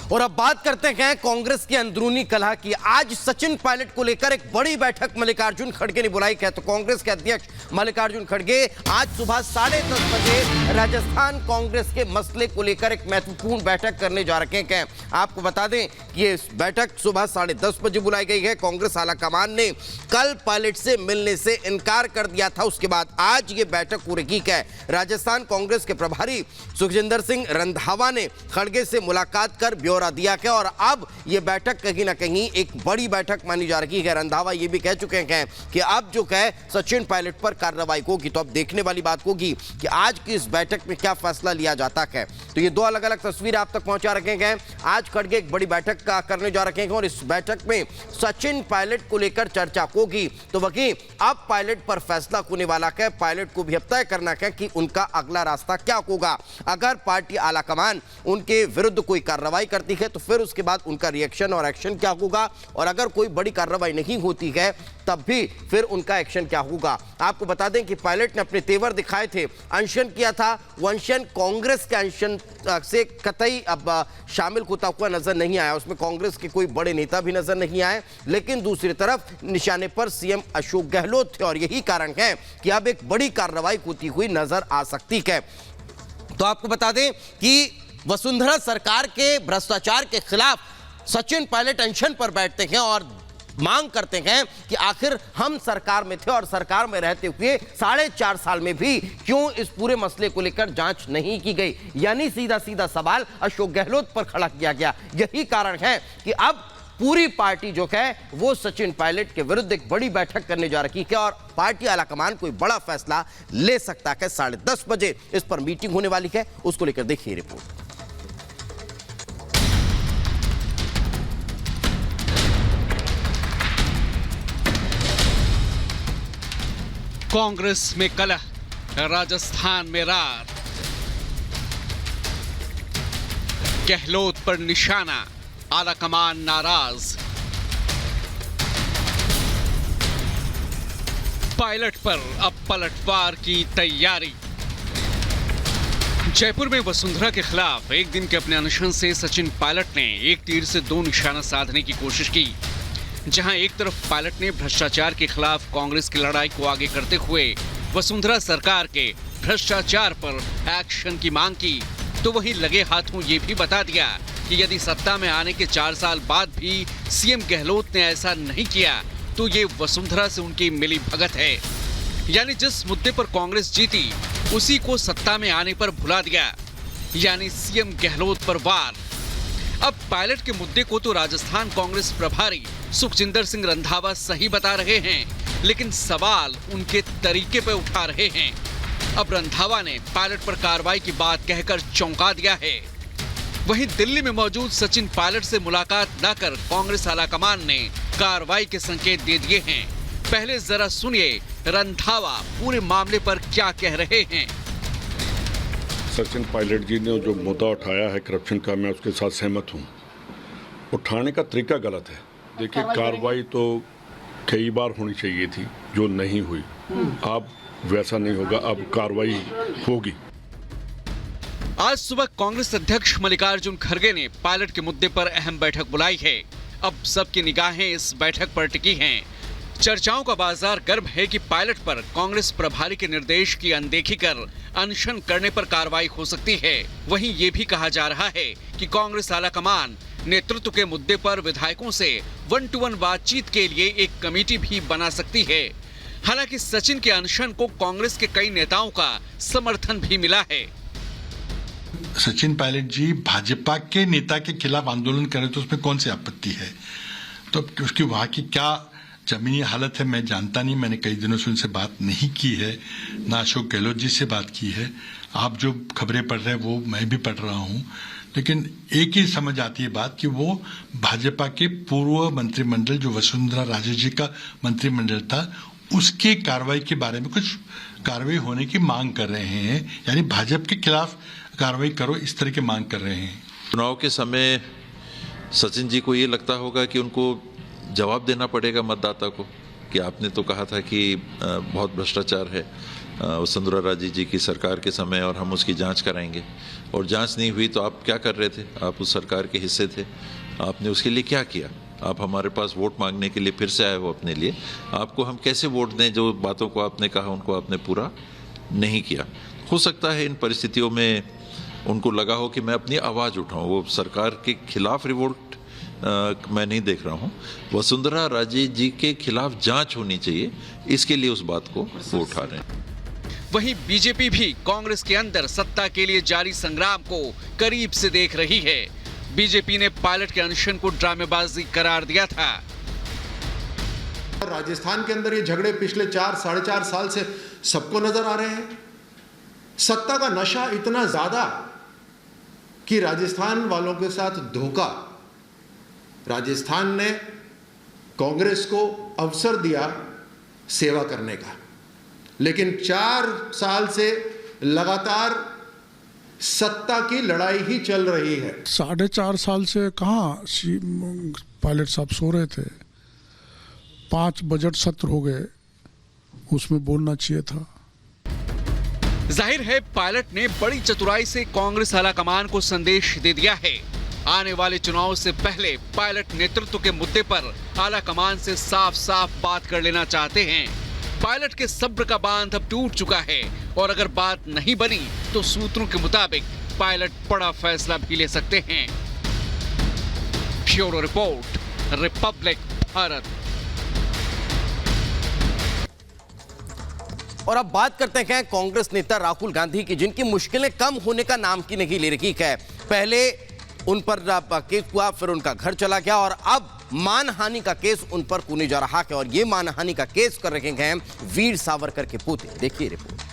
और अब बात करते हैं कांग्रेस की अंदरूनी कलह की। आज सचिन पायलट को लेकर एक बड़ी बैठक मल्लिकार्जुन खड़गे ने बुलाई है। तो कांग्रेस के अध्यक्ष मल्लिकार्जुन खड़गे आज सुबह 10:30 बजे राजस्थान कांग्रेस के मसले को लेकर एक महत्वपूर्ण बैठक करने जा रहे हैं। आपको बता दें कि ये बैठक सुबह 10:30 बजे बुलाई गई है। कांग्रेस आलाकमान ने कल पायलट से मिलने से इनकार कर दिया था, उसके बाद आज ये बैठक हो रही है। राजस्थान कांग्रेस के प्रभारी सुखजिंदर सिंह रंधावा ने खड़गे से मुलाकात कर ब्यौरा दिया है और अब यह बैठक कहीं ना कहीं एक बड़ी बैठक मानी जा रही है। रंधावा ये भी कह चुके हैं कि अब जो है सचिन पायलट पर कार्रवाई होगी। तो अब देखने वाली बात होगी कि आज की इस बैठक में क्या फैसला लिया जाता है। तो ये दो अलग अलग तस्वीर आप तक पहुंचा रखे हैं। आज खड़गे एक बड़ी बैठक का करने जा रहे हैं और इस बैठक में सचिन पायलट को लेकर चर्चा होगी। तो वहीं अब पायलट पर फैसला होने वाला है। पायलट को भी अब तय करना है कि उनका अगला रास्ता क्या होगा। अगर पार्टी आलाकमान उनके विरुद्ध कोई कार्रवाई करती है तो फिर उसके बाद उनका रिएक्शन और एक्शन क्या होगा, और अगर कोई बड़ी कार्रवाई नहीं होती है तब भी फिर उनका एक्शन क्या होगा। आपको बता दें कि पायलट ने अपने तेवर दिखाए थे, अनशन किया था। वो अनशन कांग्रेस के अनशन से कतई अब शामिल होता हुआ नजर नहीं आया। उसमें कांग्रेस के कोई बड़े नेता भी नजर नहीं आए, लेकिन दूसरी तरफ निशाने पर सीएम अशोक गहलोत थे और यही कारण है कि अब एक बड़ी कार्रवाई होती हुई नजर आ सकती है। तो आपको बता दें कि वसुंधरा सरकार के भ्रष्टाचार के खिलाफ सचिन पायलट अनशन पर बैठते हैं और मांग करते हैं कि आखिर हम सरकार में थे और सरकार में रहते हुए 4.5 साल में भी क्यों इस पूरे मसले को लेकर जांच नहीं की गई। यानी सीधा सीधा सवाल अशोक गहलोत पर खड़ा किया गया। यही कारण है कि अब पूरी पार्टी जो है वो सचिन पायलट के विरुद्ध एक बड़ी बैठक करने जा रही है और पार्टी आलाकमान कोई बड़ा फैसला ले सकता है। 10:30 बजे इस पर मीटिंग होने वाली है, उसको लेकर देखिए रिपोर्ट। कांग्रेस में कलह, राजस्थान में रार, गहलोत पर निशाना, आलाकमान नाराज, पायलट पर अब पलटवार की तैयारी। जयपुर में वसुंधरा के खिलाफ एक दिन के अपने अनशन से सचिन पायलट ने एक तीर से दो निशाना साधने की कोशिश की। जहां एक तरफ पायलट ने भ्रष्टाचार के खिलाफ कांग्रेस की लड़ाई को आगे करते हुए वसुंधरा सरकार के भ्रष्टाचार पर एक्शन की मांग की, तो वहीं लगे हाथों ये भी बता दिया कि यदि सत्ता में आने के 4 साल बाद भी सीएम गहलोत ने ऐसा नहीं किया तो ये वसुंधरा से उनकी मिली भगत है। यानी जिस मुद्दे पर कांग्रेस जीती उसी को सत्ता में आने पर भुला दिया, यानी सीएम गहलोत पर वार। अब पायलट के मुद्दे को तो राजस्थान कांग्रेस प्रभारी सुखजिंदर सिंह रंधावा सही बता रहे हैं, लेकिन सवाल उनके तरीके पर उठा रहे हैं। अब रंधावा ने पायलट पर कार्रवाई की बात कहकर चौंका दिया है। वहीं दिल्ली में मौजूद सचिन पायलट से मुलाकात न कर कांग्रेस आलाकमान ने कार्रवाई के संकेत दे दिए हैं। पहले जरा सुनिए रंधावा पूरे मामले पर क्या कह रहे हैं। सचिन पायलट जी ने जो मुद्दा उठाया है करप्शन का, मैं उसके साथ सहमत हूँ। उठाने का तरीका गलत है। देखिए, कार्रवाई तो कई बार होनी चाहिए थी जो नहीं हुई। अब वैसा नहीं होगा, अब कार्रवाई होगी। आज सुबह कांग्रेस अध्यक्ष मल्लिकार्जुन खड़गे ने पायलट के मुद्दे पर अहम बैठक बुलाई है। अब सबकी निगाहें इस बैठक पर टिकी हैं। चर्चाओं का बाजार गर्म है कि पायलट पर कांग्रेस प्रभारी के निर्देश की अनदेखी कर अनशन करने पर कार्रवाई हो सकती है। वहीं ये भी कहा जा रहा है कि कांग्रेस आलाकमान नेतृत्व के मुद्दे पर विधायकों से 1-to-1 बातचीत के लिए एक कमेटी भी बना सकती है। हालांकि सचिन के अनशन को कांग्रेस के कई नेताओं का समर्थन भी मिला है। सचिन पायलट जी भाजपा के नेता के खिलाफ आंदोलन करें तो उसमें कौन सी आपत्ति है? तो उसकी वहां की क्या जमीनी हालत है मैं जानता नहीं। मैंने कई दिनों से उनसे बात नहीं की है, ना अशोक गहलोत जी से बात की है। आप जो खबरें पढ़ रहे हैं वो मैं भी पढ़ रहा हूं, लेकिन एक ही समझ आती है बात कि वो भाजपा के पूर्व मंत्रिमंडल जो वसुंधरा राजे जी का मंत्रिमंडल था उसकी कार्रवाई के बारे में कुछ कार्रवाई होने की मांग कर रहे हैं। यानी भाजपा के खिलाफ कार्रवाई करो, इस तरह की मांग कर रहे हैं। चुनाव के समय सचिन जी को ये लगता होगा कि उनको जवाब देना पड़ेगा मतदाता को कि आपने तो कहा था कि बहुत भ्रष्टाचार है, वसुंधरा राजे जी की सरकार के समय और हम उसकी जांच कराएंगे। और जांच नहीं हुई तो आप क्या कर रहे थे? आप उस सरकार के हिस्से थे, आपने उसके लिए क्या किया? आप हमारे पास वोट मांगने के लिए फिर से आए हो अपने लिए। आपको हम कैसे वोट दें? जो बातों को आपने कहा उनको आपने पूरा नहीं किया। हो सकता है इन परिस्थितियों में उनको लगा हो कि मैं अपनी आवाज़ उठाऊं। वो सरकार के खिलाफ रिवोल्ट मैं नहीं देख रहा हूं। वसुंधरा राजे जी के खिलाफ जांच होनी चाहिए, इसके लिए उस बात को वो उठा रहे हैं। वहीं बीजेपी भी कांग्रेस के अंदर सत्ता के लिए जारी संग्राम को करीब से देख रही है। बीजेपी ने पायलट के अनशन को ड्रामेबाजी करार दिया था। राजस्थान के अंदर ये झगड़े पिछले 4-4.5 साल से सबको नजर आ रहे हैं। सत्ता का नशा इतना ज्यादा कि राजस्थान वालों के साथ धोखा। राजस्थान ने कांग्रेस को अवसर दिया सेवा करने का, लेकिन 4 साल से लगातार सत्ता की लड़ाई ही चल रही है। 4.5 साल से कहाँ पायलट साहब सो रहे थे। 5 बजट सत्र हो गए, उसमें बोलना चाहिए था। जाहिर है पायलट ने बड़ी चतुराई से कांग्रेस आलाकमान को संदेश दे दिया है। आने वाले चुनाव से पहले पायलट नेतृत्व के मुद्दे पर आलाकमान से साफ साफ बात कर लेना चाहते हैं। पायलट के सब्र का बांध अब टूट चुका है और अगर बात नहीं बनी तो सूत्रों के मुताबिक पायलट बड़ा फैसला भी ले सकते हैं। Bureau report, Republic Bharat. और अब बात करते हैं कांग्रेस नेता राहुल गांधी की, जिनकी मुश्किलें कम होने का नाम की नहीं ले रही है। पहले उन पर केस हुआ, फिर उनका घर चला गया और अब मानहानि का केस उन पर कूने जा रहा है। और ये मानहानि का केस कर रहे हैं वीर सावरकर के पोते। देखिए रिपोर्ट।